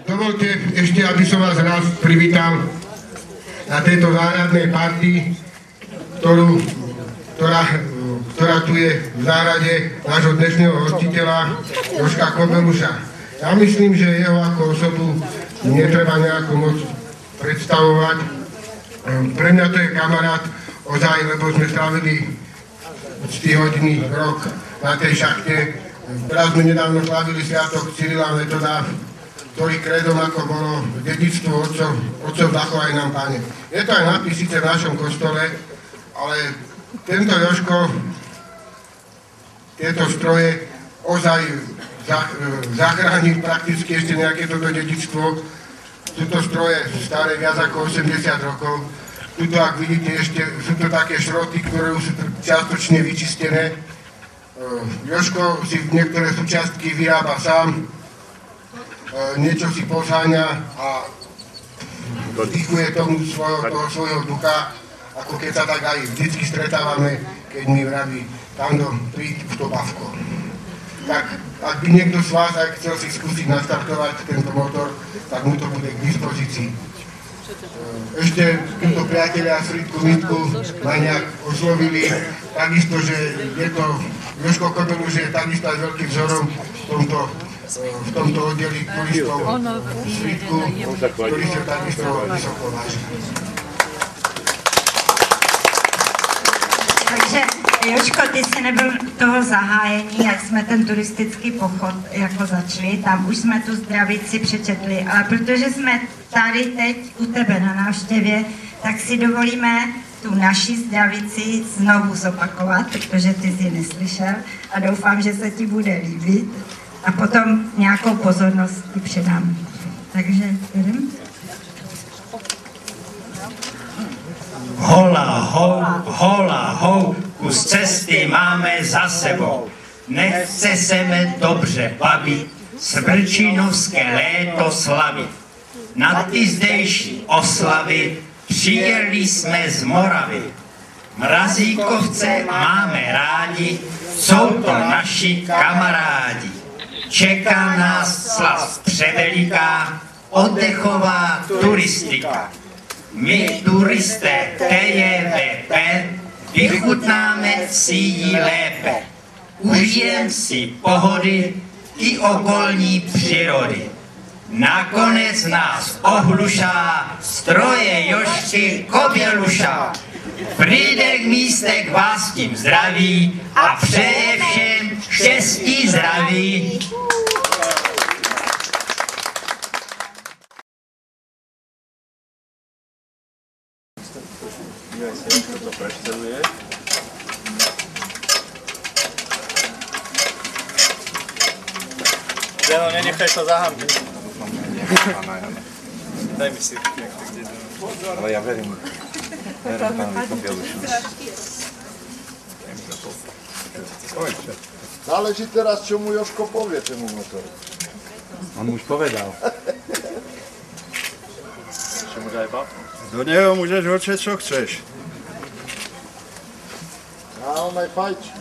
Dovolte ešte, aby som vás raz privítal na tejto záhradnej party, ktorá tu je v záhrade nášho dnešného hostiteľa Jožka Kobeluša. Ja myslím, že jeho ako osobu netreba nejako moc predstavovať. Pre mňa to je kamarát ozaj, lebo sme strávili 4-hodinný rok na tej šachte. Teraz sme nedávno slávili sviatok Cyrila Metoda, ktorý kredom ako bolo dedičstvo otcov Dachov aj nám, Pane. Je to aj nápis síce v našom kostole, ale tento Jožko tieto stroje ozaj zachránil prakticky ešte nejaké toto dedičstvo. Sú to stroje staré viac ako 80 rokov. Tuto, ak vidíte, ešte sú to také šroty, ktoré už sú čiastočne vyčistené. Jožko si niektoré súčiastky vyrába sám, niečo si poháňa a dýchuje toho svojho ducha, ako keď sa tak aj vždycky stretávame, keď mi vraví, Tando, príď už to bavko. Tak, ak by niekto z vás aj chcel si skúsiť nastartovať tento motor, tak mu to bude k dispozícii. Ešte títo priatelia z Frýdku Mítku ma nejak oslovili, takisto, že je to, Jožko Kobeluš je takisto aj veľkým vzorom v tomto oddeli turistov z Frýdku, ktorí sa takisto vysoko vážia. Takže Jožko, ty jsi nebyl toho zahájení, jak jsme ten turistický pochod jako začali, tam už jsme tu zdravici přečetli, ale protože jsme tady teď u tebe na návštěvě, tak si dovolíme tu naši zdravici znovu zopakovat, protože ty jsi neslyšel a doufám, že se ti bude líbit a potom nějakou pozornost ti předám. Takže jdem. Hola, hou, hola, hou, kus cesty máme za sebou. Nechce se mi dobře bavit, svrčinovské léto slavit. Na ty zdejší oslavy přijeli jsme z Moravy. Mrazíkovce máme rádi, jsou to naši kamarádi. Čeká nás slav převeliká, oddechová turistika. My turisté TJVP vychutnáme si ji lépe. Užijem si pohody i okolní přírody. Nakonec nás ohlušá stroje Jožky Kobeluša. Frýdek Místek vás tím zdraví a přeje všem štěstí zdraví. To prešteluje. Zeno, nenechaj sa zahambiť. Daj mi si, jak to kde jdeme. Ale ja verím pánovi Kobelušu. Záleží teraz, čo mu Jožko povie, čemu motor. On mu už povedal. Čo mu daj bav? Do neho môžeš hočiť, čo chceš. A on aj fajčí.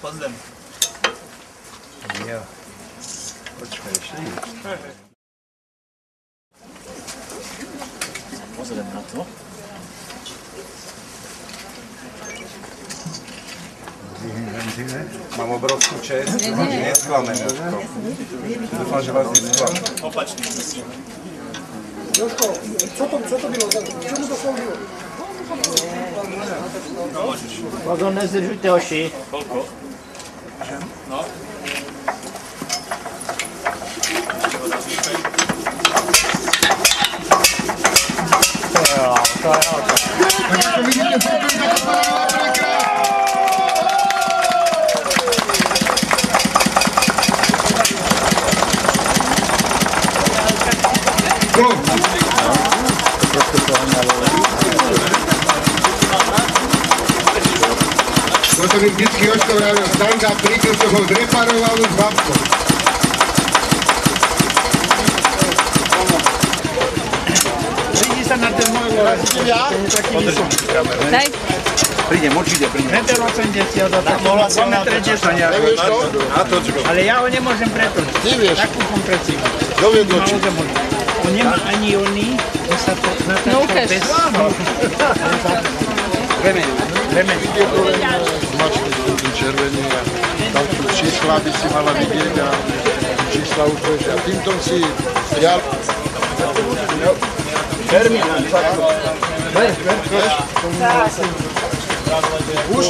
Pozdem. Jo. Počkaj, ešte nie. Pozriem na to. Mám obrovskú čest, nesklamem Jožko. Dúfam, že vás nesklamem. Opačný. Jožko, čo to bylo? Čemu to slúžilo? No môžeš. Pozor, nezdržujte oši. Koľko? No. Ako vidíte, toto mi vždycky Jožko vravil, Standa, príďu, čo ho zreparoval s babkou. sa na ten môj lož. Daj. Prídem, určite prídem. 1,80 m, Mohla som natočiť to nejako. ale ja ho nemôžem pretočiť. Ty vieš, Takú kompresiu. kto vie točiť? On nemá ani oný, že sa to natáčal bez... Remeni. Zmačky sú tu červení a tam sú čísla, by si mala vidieť a čísla utvoriť. A týmto si ja... Už?